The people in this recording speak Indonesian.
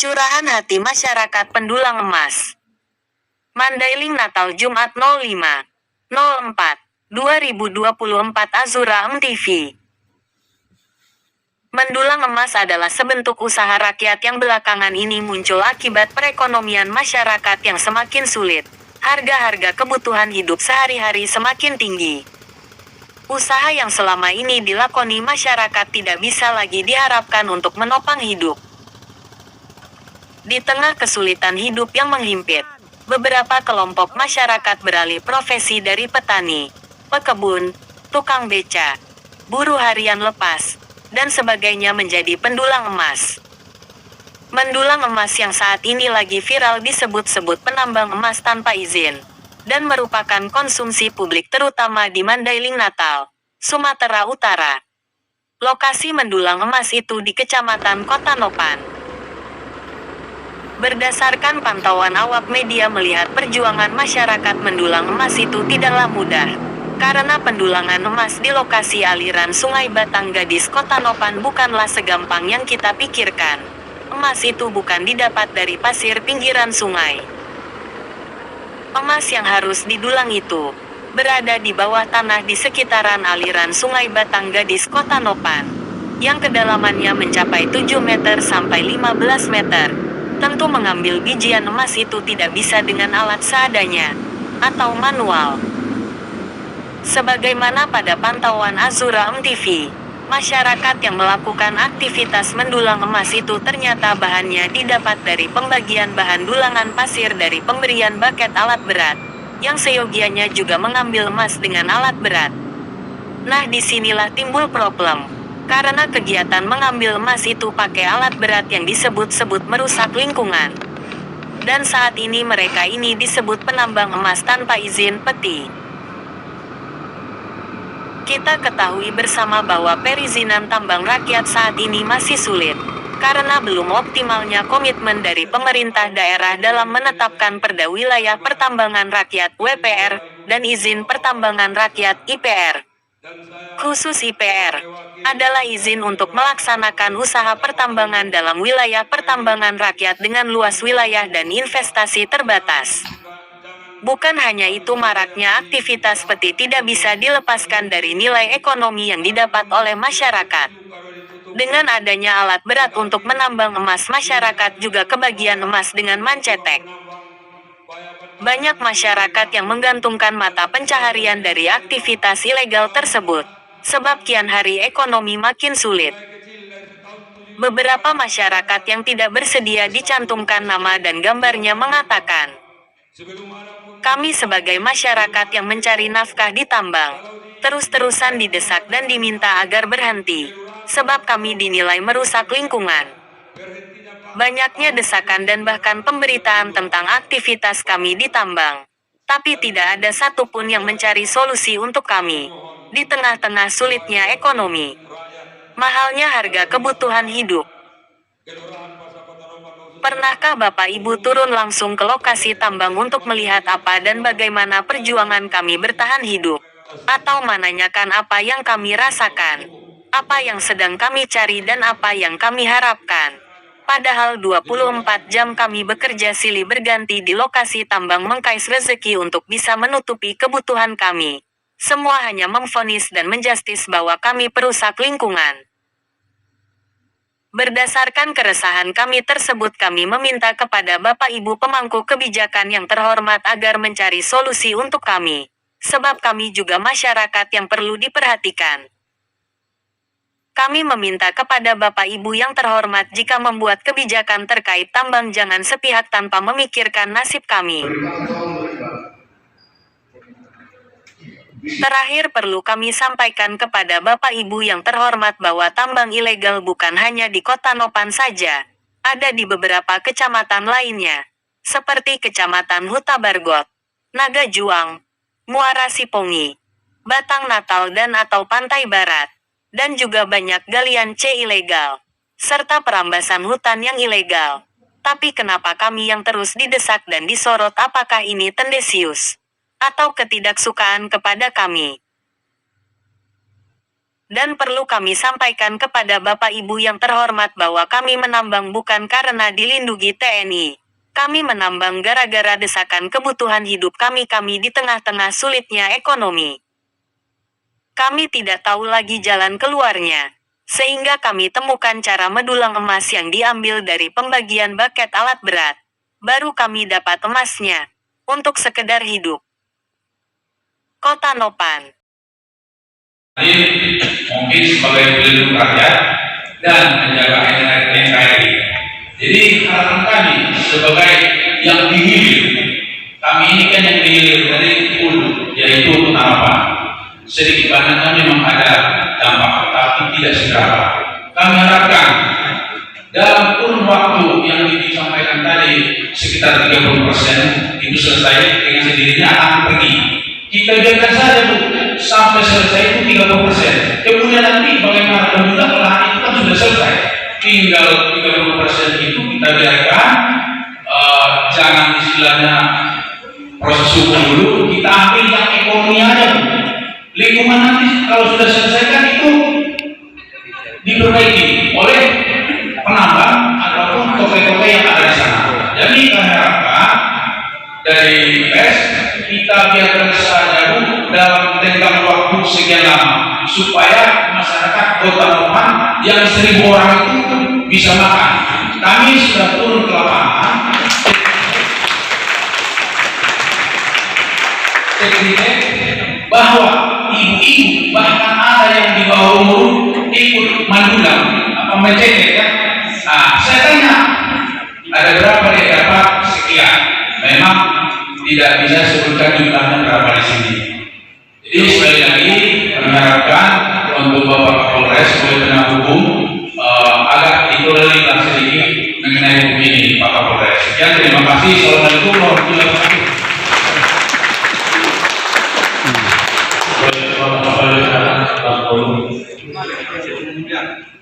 Curahan hati masyarakat pendulang emas. Mandailing Natal Jumat 05.04.2024 Azura MTV. Mendulang emas adalah sebentuk usaha rakyat yang belakangan ini muncul akibat perekonomian masyarakat yang semakin sulit. Harga-harga kebutuhan hidup sehari-hari semakin tinggi. Usaha yang selama ini dilakoni masyarakat tidak bisa lagi diharapkan untuk menopang hidup. Di tengah kesulitan hidup yang menghimpit, beberapa kelompok masyarakat beralih profesi dari petani, pekebun, tukang beca, buruh harian lepas, dan sebagainya menjadi pendulang emas. Mendulang emas yang saat ini lagi viral disebut-sebut penambang emas tanpa izin, dan merupakan konsumsi publik terutama di Mandailing Natal, Sumatera Utara. Lokasi mendulang emas itu di Kecamatan Kota Nopan. Berdasarkan pantauan awak media melihat perjuangan masyarakat mendulang emas itu tidaklah mudah. Karena pendulangan emas di lokasi aliran Sungai Batang Gadis Kota Nopan bukanlah segampang yang kita pikirkan. Emas itu bukan didapat dari pasir pinggiran sungai. Emas yang harus didulang itu berada di bawah tanah di sekitaran aliran Sungai Batang Gadis Kota Nopan, yang kedalamannya mencapai 7 meter sampai 15 meter. Tentu mengambil bijian emas itu tidak bisa dengan alat seadanya, atau manual. Sebagaimana pada pantauan Azura MTV, masyarakat yang melakukan aktivitas mendulang emas itu ternyata bahannya didapat dari pembagian bahan dulangan pasir dari pemberian baket alat berat, yang seyogianya juga mengambil emas dengan alat berat. Nah, disinilah timbul problem. Karena kegiatan mengambil emas itu pakai alat berat yang disebut-sebut merusak lingkungan. Dan saat ini mereka ini disebut penambang emas tanpa izin peti. Kita ketahui bersama bahwa perizinan tambang rakyat saat ini masih sulit, karena belum optimalnya komitmen dari pemerintah daerah dalam menetapkan Perda Wilayah Pertambangan Rakyat (WPR) dan izin pertambangan rakyat (IPR). Khusus IPR adalah izin untuk melaksanakan usaha pertambangan dalam wilayah pertambangan rakyat dengan luas wilayah dan investasi terbatas. Bukan hanya itu, maraknya aktivitas peti tidak bisa dilepaskan dari nilai ekonomi yang didapat oleh masyarakat. Dengan adanya alat berat untuk menambang emas, masyarakat juga kebagian emas dengan mancetek. Banyak masyarakat yang menggantungkan mata pencaharian dari aktivitas ilegal tersebut. Sebab kian hari ekonomi makin sulit. Beberapa masyarakat yang tidak bersedia dicantumkan nama dan gambarnya mengatakan, "Kami sebagai masyarakat yang mencari nafkah di tambang, terus-terusan didesak dan diminta agar berhenti, sebab kami dinilai merusak lingkungan." Banyaknya desakan dan bahkan pemberitaan tentang aktivitas kami di tambang. Tapi tidak ada satupun yang mencari solusi untuk kami. Di tengah-tengah sulitnya ekonomi, mahalnya harga kebutuhan hidup. Pernahkah Bapak Ibu turun langsung ke lokasi tambang untuk melihat apa dan bagaimana perjuangan kami bertahan hidup? Atau menanyakan apa yang kami rasakan? Apa yang sedang kami cari dan apa yang kami harapkan? Padahal 24 jam kami bekerja silih berganti di lokasi tambang mengais rezeki untuk bisa menutupi kebutuhan kami. Semua hanya memvonis dan menjustis bahwa kami perusak lingkungan. Berdasarkan keresahan kami tersebut, kami meminta kepada Bapak Ibu pemangku kebijakan yang terhormat agar mencari solusi untuk kami. Sebab kami juga masyarakat yang perlu diperhatikan. Kami meminta kepada Bapak Ibu yang terhormat, jika membuat kebijakan terkait tambang jangan sepihak tanpa memikirkan nasib kami. Terakhir, perlu kami sampaikan kepada Bapak Ibu yang terhormat bahwa tambang ilegal bukan hanya di Kota Nopan saja. Ada di beberapa kecamatan lainnya, seperti Kecamatan Huta Bargot, Naga Juang, Muara Sipongi, Batang Natal dan atau Pantai Barat. Dan juga banyak galian C ilegal, serta perambasan hutan yang ilegal. Tapi kenapa kami yang terus didesak dan disorot? Apakah ini tendensius? Atau ketidaksukaan kepada kami? Dan perlu kami sampaikan kepada Bapak Ibu yang terhormat bahwa kami menambang bukan karena dilindungi TNI. Kami menambang gara-gara desakan kebutuhan hidup kami di tengah-tengah sulitnya ekonomi. Kami tidak tahu lagi jalan keluarnya. Sehingga kami temukan cara mendulang emas yang diambil dari pembagian buket alat berat. Baru kami dapat emasnya. Untuk sekedar hidup. Kota Nopan. Mungkin sebagai pelindung rakyat dan menjaga NKRI. Jadi harapan kami sebagai yang dihilir, kami ini kan yang dihilir dari hulu, yaitu harapan. Sedikit banyaknya memang ada dampak, tapi tidak seberapa. Kami harapkan dalam kurun waktu yang disampaikan tadi sekitar 30% itu selesai dengan sendirinya akan pergi. Kita biarkan saja Bu, sampai selesai itu 30%. Kemudian nanti bagaimana kemudian lahan itu kan sudah selesai. Tinggal 30% itu kita biarkan, jangan istilahnya proses hukum dulu, kita ambil yang ekonomi aja Bu. Lingkungan nanti kalau sudah selesai kan itu diperbaiki oleh penambang ataupun tokoh-tokoh yang ada di sana. Jadi kami harapkan dari PES kita biarkan saja dalam tenggang waktu sekian lama supaya masyarakat Kota Nopan yang 1000 orang itu bisa makan. Kami sudah turun ke lapangan bahwa ibu-ibu bahkan ada yang di bawah umur ikut mendulang apa mencetak kan. Nah, saya tanya ada berapa dia dapat sekian. Memang tidak bisa sebutkan jumlahnya berapa di sini. Jadi sekali lagi mengharapkan untuk Bapak Kapolres sebagai penegak hukum agak ditolerirlah sedikit mengenai hukum ini Pak Kapolres. Sekian, terima kasih. Assalamualaikum warahmatullahi wabarakatuh. Terima kasih.